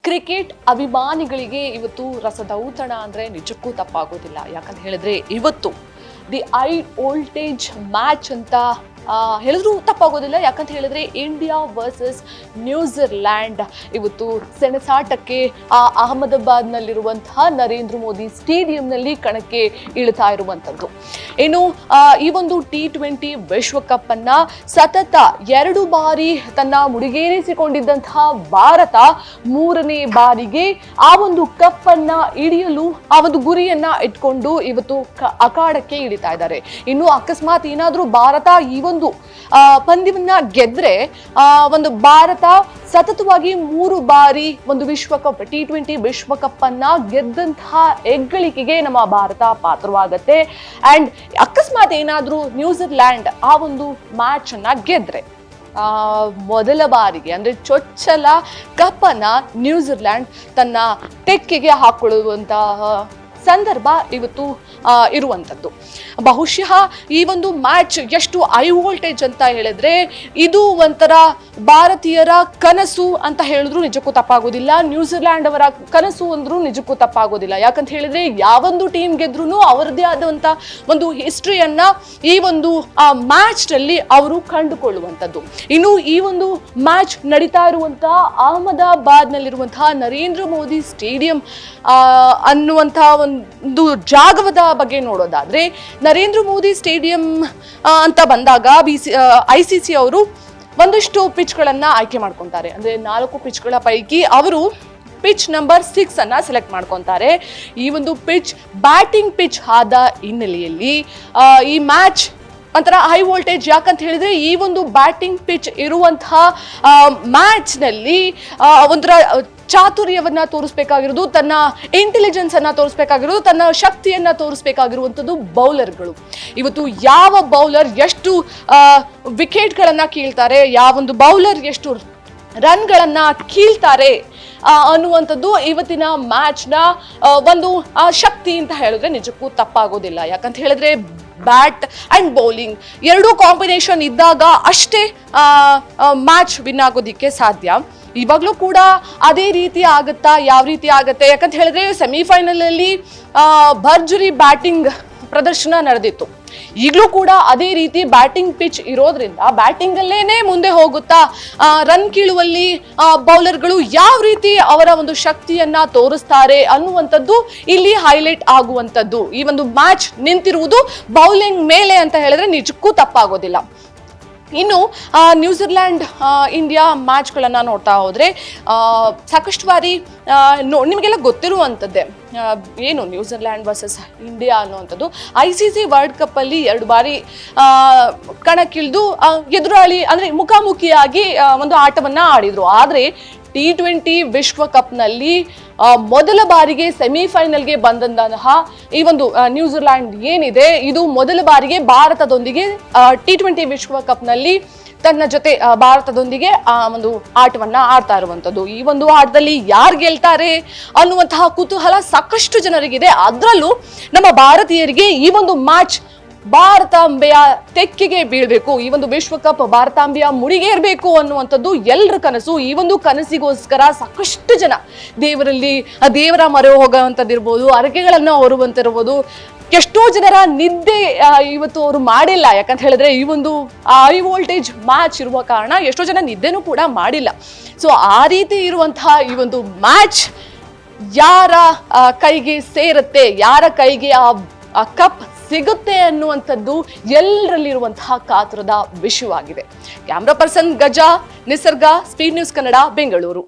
Cricket ಅಭಿಮಾನಿಗಳಿಗೆ ಇವತ್ತು ರಸದೌತಣ ಅಂದ್ರೆ ನಿಜಕ್ಕೂ ತಪ್ಪಾಗೋದಿಲ್ಲ. ಯಾಕಂತ ಹೇಳಿದ್ರೆ ಇವತ್ತು ದಿ ಐ ವೋಲ್ಟೇಜ್ ಮ್ಯಾಚ್ ಅಂತ ಹೇಳಿದ್ರು ತಪ್ಪಾಗೋದಿಲ್ಲ. ಯಾಕಂತ ಹೇಳಿದ್ರೆ ಇಂಡಿಯಾ ವರ್ಸಸ್ ನ್ಯೂಜಿಲ್ಯಾಂಡ್ ಇವತ್ತು ಸೆಣಸಾಟಕ್ಕೆ ಅಹಮದಾಬಾದ್ನಲ್ಲಿರುವಂತಹ ನರೇಂದ್ರ ಮೋದಿ ಸ್ಟೇಡಿಯಂನಲ್ಲಿ ಕಣಕ್ಕೆ ಇಳಿತಾ ಇರುವಂಥದ್ದು. ಇನ್ನು ಈ ಒಂದು T20 ವಿಶ್ವಕಪ್ ಅನ್ನ ಸತತ 2 ಬಾರಿ ತನ್ನ ಮುಡಿಗೇರಿಸಿಕೊಂಡಿದ್ದಂತಹ ಭಾರತ 3ನೇ ಬಾರಿಗೆ ಆ ಒಂದು ಕಪ್ ಅನ್ನ ಹಿಡಿಯಲು ಆ ಒಂದು ಗುರಿಯನ್ನ ಇಟ್ಕೊಂಡು ಇವತ್ತು ಅಖಾಡಕ್ಕೆ ಇಳಿತಾ ಇದ್ದಾರೆ. ಇನ್ನು ಅಕಸ್ಮಾತ್ ಏನಾದ್ರೂ ಭಾರತ ಈ ಒಂದು ಪಂದ್ಯವನ್ನ ಗೆದ್ರೆ ಒಂದು ಭಾರತ ಸತತವಾಗಿ 3 ಬಾರಿ ಒಂದು ವಿಶ್ವಕಪ್ T20 ವಿಶ್ವಕಪ್ ಅನ್ನ ಗೆದ್ದಂತಹ ಹೆಗ್ಗಳಿಕೆಗೆ ನಮ್ಮ ಭಾರತ ಪಾತ್ರವಾಗತ್ತೆ. ಅಂಡ್ ಅಕಸ್ಮಾತ್ ಏನಾದ್ರೂ ನ್ಯೂಜಿಲ್ಯಾಂಡ್ ಆ ಒಂದು ಮ್ಯಾಚ್ ಅನ್ನ ಗೆದ್ರೆ ಮೊದಲ ಬಾರಿಗೆ ಅಂದ್ರೆ ಚೊಚ್ಚಲ ಕಪ್ ಅನ್ನ ನ್ಯೂಜಿಲ್ಯಾಂಡ್ ತನ್ನ ತೆಕ್ಕೆಗೆ ಹಾಕೊಳ್ಳುವಂತಹ ಸಂದರ್ಭ ಇವತ್ತು ಇರುವಂಥದ್ದು. ಬಹುಶಃ ಈ ಒಂದು ಮ್ಯಾಚ್ ಎಷ್ಟು ಹೈ ವೋಲ್ಟೇಜ್ ಅಂತ ಹೇಳಿದ್ರೆ ಇದು ಒಂಥರ ಭಾರತೀಯರ ಕನಸು ಅಂತ ಹೇಳಿದ್ರು ನಿಜಕ್ಕೂ ತಪ್ಪಾಗೋದಿಲ್ಲ. ನ್ಯೂಜಿಲ್ಯಾಂಡ್ ಅವರ ಕನಸು ಅಂದ್ರೂ ನಿಜಕ್ಕೂ ತಪ್ಪಾಗೋದಿಲ್ಲ. ಯಾಕಂತ ಹೇಳಿದ್ರೆ ಯಾವೊಂದು ಟೀಮ್ ಗೆದ್ರೂ ಅವರದೇ ಆದಂತ ಒಂದು ಹಿಸ್ಟ್ರಿಯನ್ನ ಈ ಒಂದು ಮ್ಯಾಚ್ ನಲ್ಲಿ ಅವರು ಕಂಡುಕೊಳ್ಳುವಂಥದ್ದು. ಇನ್ನು ಈ ಒಂದು ಮ್ಯಾಚ್ ನಡೀತಾ ಇರುವಂತಹ ಅಹಮದಾಬಾದ್ ನಲ್ಲಿರುವಂತಹ ನರೇಂದ್ರ ಮೋದಿ ಸ್ಟೇಡಿಯಂ ಅನ್ನುವಂತಹ ಒಂದು ಜಾಗದ ಬಗ್ಗೆ ನೋಡೋದಾದ್ರೆ ನರೇಂದ್ರ ಮೋದಿ ಸ್ಟೇಡಿಯಂ ಅಂತ ಬಂದಾಗ ICC ಅವರು ಒಂದಷ್ಟು ಪಿಚ್ಗಳನ್ನ ಆಯ್ಕೆ ಮಾಡ್ಕೊಂತಾರೆ. ಅಂದ್ರೆ 4 ಪಿಚ್ಗಳ ಪೈಕಿ ಅವರು ಪಿಚ್ ನಂಬರ್ 6 ಅನ್ನ ಸೆಲೆಕ್ಟ್ ಮಾಡ್ಕೊಂತಾರೆ. ಈ ಒಂದು ಪಿಚ್ ಬ್ಯಾಟಿಂಗ್ ಪಿಚ್ ಆದ ಹಿನ್ನೆಲೆಯಲ್ಲಿ ಈ ಮ್ಯಾಚ್ ಒಂಥರ ಹೈ ವೋಲ್ಟೇಜ್. ಯಾಕಂತ ಹೇಳಿದ್ರೆ ಈ ಒಂದು ಬ್ಯಾಟಿಂಗ್ ಪಿಚ್ ಇರುವಂತಹ ಮ್ಯಾಚ್ ನಲ್ಲಿ ಒಂಥರ ಚಾತುರ್ಯವನ್ನ ತೋರಿಸ್ಬೇಕಾಗಿರೋದು, ತನ್ನ ಇಂಟೆಲಿಜೆನ್ಸ್ ಅನ್ನ ತೋರಿಸ್ಬೇಕಾಗಿರೋದು, ತನ್ನ ಶಕ್ತಿಯನ್ನ ತೋರಿಸ್ಬೇಕಾಗಿರುವಂಥದ್ದು ಬೌಲರ್ಗಳು. ಇವತ್ತು ಯಾವ ಬೌಲರ್ ಎಷ್ಟು ವಿಕೆಟ್ಗಳನ್ನ ಕೀಳ್ತಾರೆ, ಯಾವೊಂದು ಬೌಲರ್ ಎಷ್ಟು ರನ್ಗಳನ್ನ ಕೀಳ್ತಾರೆ ಅನ್ನುವಂಥದ್ದು ಇವತ್ತಿನ ಮ್ಯಾಚ್ನ ಒಂದು ಶಕ್ತಿ ಅಂತ ಹೇಳಿದ್ರೆ ನಿಜಕ್ಕೂ ತಪ್ಪಾಗೋದಿಲ್ಲ. ಯಾಕಂತ ಹೇಳಿದ್ರೆ ಬ್ಯಾಟ್ ಅಂಡ್ ಬೌಲಿಂಗ್ ಎರಡೂ ಕಾಂಬಿನೇಷನ್ ಇದ್ದಾಗ ಅಷ್ಟೇ ಮ್ಯಾಚ್ ವಿನ್ ಆಗೋದಿಕ್ಕೆ ಸಾಧ್ಯ. ಇವಾಗಲೂ ಕೂಡ ಅದೇ ರೀತಿ ಆಗುತ್ತಾ, ಯಾವ ರೀತಿ ಆಗುತ್ತೆ? ಯಾಕಂತ ಹೇಳಿದ್ರೆ ಸೆಮಿಫೈನಲ್ ಅಲ್ಲಿ ಭರ್ಜರಿ ಬ್ಯಾಟಿಂಗ್ ಪ್ರದರ್ಶನ ನಡೆದಿತ್ತು. ಈಗಲೂ ಕೂಡ ಅದೇ ರೀತಿ ಬ್ಯಾಟಿಂಗ್ ಪಿಚ್ ಇರೋದ್ರಿಂದ ಬ್ಯಾಟಿಂಗ್ ಅಲ್ಲೇನೆ ಮುಂದೆ ಹೋಗುತ್ತಾ ರನ್ ಕೀಳುವಲ್ಲಿ ಬೌಲರ್ಗಳು ಯಾವ ರೀತಿ ಅವರ ಒಂದು ಶಕ್ತಿಯನ್ನ ತೋರಿಸ್ತಾರೆ ಅನ್ನುವಂಥದ್ದು ಇಲ್ಲಿ ಹೈಲೈಟ್ ಆಗುವಂಥದ್ದು. ಈ ಒಂದು ಮ್ಯಾಚ್ ನಿಂತಿರುವುದು ಬೌಲಿಂಗ್ ಮೇಲೆ ಅಂತ ಹೇಳಿದ್ರೆ ನಿಜಕ್ಕೂ ತಪ್ಪಾಗೋದಿಲ್ಲ. ಇನ್ನು ನ್ಯೂಜಿಲ್ಯಾಂಡ್ ಇಂಡಿಯಾ ಮ್ಯಾಚ್ಗಳನ್ನು ನೋಡ್ತಾ ಹೋದರೆ ಸಾಕಷ್ಟು ಬಾರಿ ನಿಮಗೆಲ್ಲ ಗೊತ್ತಿರುವಂಥದ್ದೇ ಏನು ನ್ಯೂಜಿಲ್ಯಾಂಡ್ ವರ್ಸಸ್ ಇಂಡಿಯಾ ಅನ್ನುವಂಥದ್ದು. ICC ವರ್ಲ್ಡ್ ಕಪ್ಪಲ್ಲಿ 2 ಬಾರಿ ಕಣಕ್ಕಿಳಿದು ಎದುರಾಳಿ ಅಂದರೆ ಮುಖಾಮುಖಿಯಾಗಿ ಒಂದು ಆಟವನ್ನು ಆಡಿದರು. ಆದರೆ T20 ವಿಶ್ವಕಪ್ನಲ್ಲಿ ಮೊದಲ ಬಾರಿಗೆ ಸೆಮಿಫೈನಲ್ಗೆ ಬಂದಂತಹ ಈ ಒಂದು ನ್ಯೂಜಿಲ್ಯಾಂಡ್ ಏನಿದೆ ಇದು ಮೊದಲ ಬಾರಿಗೆ ಭಾರತದೊಂದಿಗೆ T20 ವಿಶ್ವಕಪ್ನಲ್ಲಿ ತನ್ನ ಜೊತೆ ಭಾರತದೊಂದಿಗೆ ಒಂದು ಆಟವನ್ನ ಆಡ್ತಾ ಇರುವಂಥದ್ದು. ಈ ಒಂದು ಆಟದಲ್ಲಿ ಯಾರು ಗೆಲ್ತಾರೆ ಅನ್ನುವಂತಹ ಕುತೂಹಲ ಸಾಕಷ್ಟು ಜನರಿಗಿದೆ. ಅದರಲ್ಲೂ ನಮ್ಮ ಭಾರತೀಯರಿಗೆ ಈ ಒಂದು ಮ್ಯಾಚ್ ಭಾರತಾಂಬೆಯ ತೆಕ್ಕೆಗೆ ಬೀಳ್ಬೇಕು, ಈ ಒಂದು ವಿಶ್ವಕಪ್ ಭಾರತಾಂಬೆಯ ಮುಡಿಗೇರ್ಬೇಕು ಅನ್ನುವಂಥದ್ದು ಎಲ್ಲರ ಕನಸು. ಈ ಒಂದು ಕನಸಿಗೋಸ್ಕರ ಸಾಕಷ್ಟು ಜನ ದೇವರ ಮೊರೆ ಹೋಗುವಂಥದ್ದಿರ್ಬೋದು, ಹರಕೆಗಳನ್ನ ಹೊರುವಂತಿರ್ಬೋದು. ಎಷ್ಟೋ ಜನರ ನಿದ್ದೆ ಇವತ್ತು ಅವರು ಮಾಡಿಲ್ಲ. ಯಾಕಂತ ಹೇಳಿದ್ರೆ ಈ ಒಂದು ಹೈ ವೋಲ್ಟೇಜ್ ಮ್ಯಾಚ್ ಇರುವ ಕಾರಣ ಎಷ್ಟೋ ಜನ ನಿದ್ದೆನೂ ಕೂಡ ಮಾಡಿಲ್ಲ. ಸೊ ಆ ರೀತಿ ಇರುವಂತಹ ಈ ಒಂದು ಮ್ಯಾಚ್ ಯಾರ ಕೈಗೆ ಸೇರುತ್ತೆ, ಯಾರ ಕೈಗೆ ಆ ಕಪ್ ಸಿಗುತ್ತೆ ಅನ್ನುವಂಥದ್ದು ಎಲ್ಲರಲ್ಲಿರುವಂತಹ ಕಾತುರದ ವಿಷಯವಾಗಿದೆ. ಕ್ಯಾಮ್ರಾ ಪರ್ಸನ್ ಗಜಾ, ನಿಸರ್ಗ, ಸ್ಪೀಡ್ ನ್ಯೂಸ್ ಕನ್ನಡ, ಬೆಂಗಳೂರು.